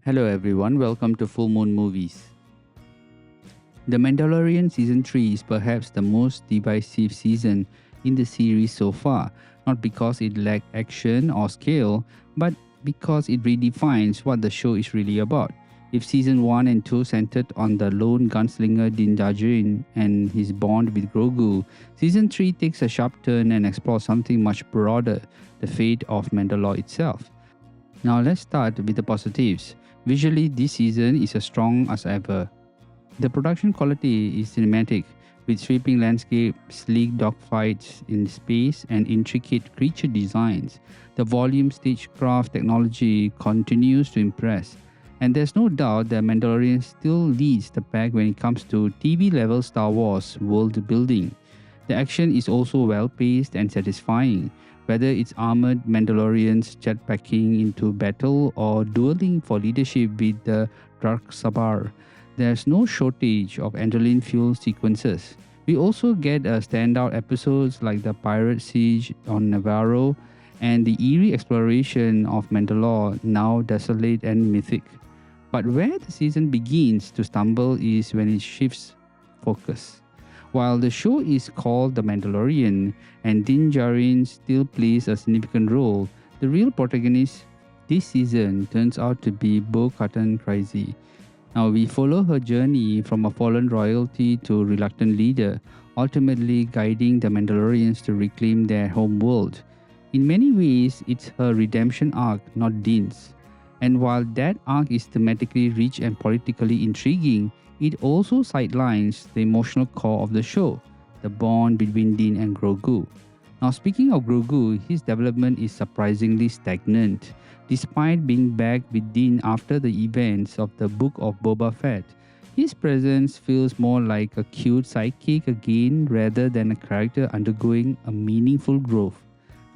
Hello everyone, welcome to Full Moon Movies. The Mandalorian Season 3 is perhaps the most divisive season in the series so far, not because it lacked action or scale, but because it redefines what the show is really about. If Season 1 and 2 centered on the lone gunslinger Din Djarin and his bond with Grogu, Season 3 takes a sharp turn and explores something much broader, the fate of Mandalore itself. Now let's start with the positives. Visually, this season is as strong as ever. The production quality is cinematic, with sweeping landscapes, sleek dogfights in space, and intricate creature designs. The volume stagecraft technology continues to impress, and there's no doubt that Mandalorian still leads the pack when it comes to TV-level Star Wars world building. The action is also well-paced and satisfying, whether it's armored Mandalorians jetpacking into battle or dueling for leadership with the Dark Saber. There's no shortage of adrenaline-fueled sequences. We also get standout episodes like the pirate siege on Navarro and the eerie exploration of Mandalore, now desolate and mythic. But where the season begins to stumble is when it shifts focus. While the show is called The Mandalorian and Din Djarin still plays a significant role, the real protagonist this season turns out to be Bo-Katan Kryze. Now we follow her journey from a fallen royalty to reluctant leader, ultimately guiding the Mandalorians to reclaim their home world. In many ways, it's her redemption arc, not Din's. And while that arc is thematically rich and politically intriguing, it also sidelines the emotional core of the show, the bond between Din and Grogu. Now speaking of Grogu, his development is surprisingly stagnant. Despite being back with Din after the events of the Book of Boba Fett, his presence feels more like a cute sidekick again rather than a character undergoing a meaningful growth.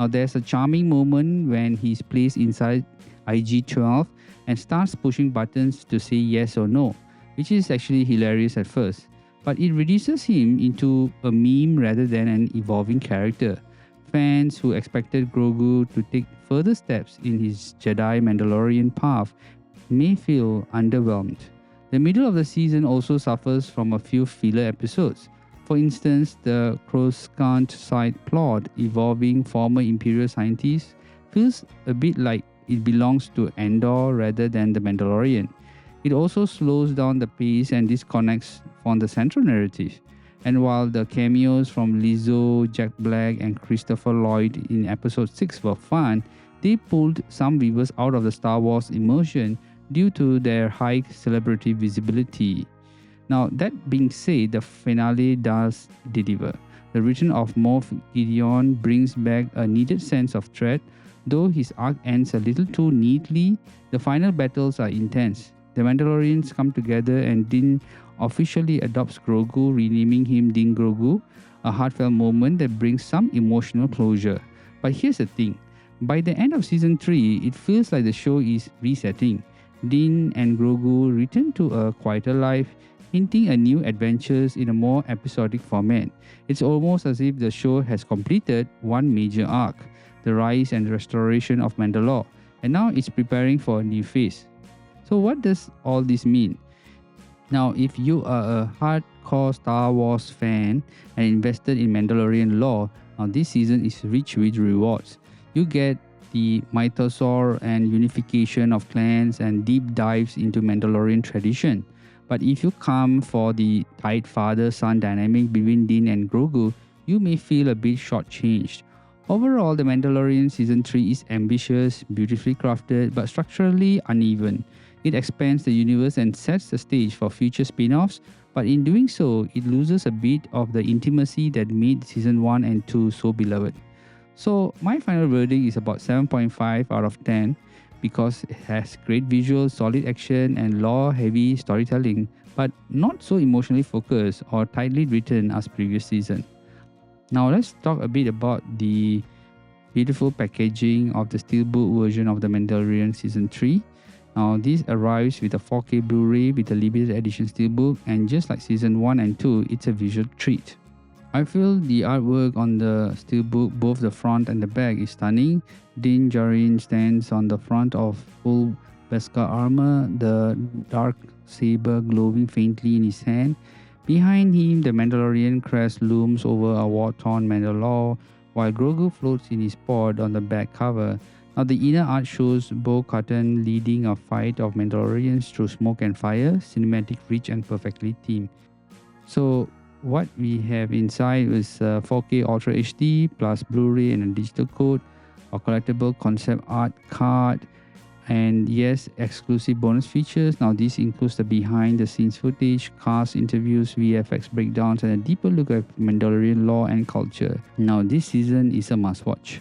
Now there's a charming moment when he's placed inside IG-12 and starts pushing buttons to say yes or no, which is actually hilarious at first, but it reduces him into a meme rather than an evolving character. Fans who expected Grogu to take further steps in his Jedi Mandalorian path may feel underwhelmed. The middle of the season also suffers from a few filler episodes. For instance, the Coruscant side plot involving former Imperial scientists feels a bit like it belongs to Andor rather than the Mandalorian. It also slows down the pace and disconnects from the central narrative. And while the cameos from Lizzo, Jack Black, and Christopher Lloyd in episode 6 were fun, they pulled some viewers out of the Star Wars immersion due to their high celebrity visibility. Now, that being said, the finale does deliver. The return of Moff Gideon brings back a needed sense of threat. Though his arc ends a little too neatly, the final battles are intense. The Mandalorians come together and Din officially adopts Grogu, renaming him Din Grogu, a heartfelt moment that brings some emotional closure. But here's the thing, by the end of season 3, it feels like the show is resetting. Din and Grogu return to a quieter life, hinting at new adventures in a more episodic format. It's almost as if the show has completed one major arc, the rise and restoration of Mandalore, and now it's preparing for a new phase. So what does all this mean? Now, if you are a hardcore Star Wars fan and invested in Mandalorian lore, now this season is rich with rewards. You get the mythosaur and unification of clans and deep dives into Mandalorian tradition. But if you come for the tight father-son dynamic between Din and Grogu, you may feel a bit shortchanged. Overall, The Mandalorian Season 3 is ambitious, beautifully crafted, but structurally uneven. It expands the universe and sets the stage for future spin-offs, but in doing so, it loses a bit of the intimacy that made Season 1 and 2 so beloved. So, my final verdict is about 7.5 out of 10 because it has great visuals, solid action, and lore-heavy storytelling, but not so emotionally focused or tightly written as previous season. Now, let's talk a bit about the beautiful packaging of the Steelbook version of The Mandalorian Season 3. Now, this arrives with a 4K Blu-ray with a limited edition Steelbook, and just like Season 1 and 2, it's a visual treat. I feel the artwork on the Steelbook, both the front and the back, is stunning. Din Djarin stands on the front of full Beskar armor, the dark saber glowing faintly in his hand. Behind him, the Mandalorian crest looms over a war-torn Mandalore, while Grogu floats in his pod on the back cover. Now, the inner art shows Bo-Katan leading a fight of Mandalorians through smoke and fire, cinematic, rich, and perfectly themed. So, what we have inside is 4K Ultra HD plus Blu-ray and a digital code, a collectible concept art card, and yes, exclusive bonus features. Now, this includes the behind the scenes footage, cast interviews, VFX breakdowns, and a deeper look at Mandalorian lore and culture. Now, this season is a must watch.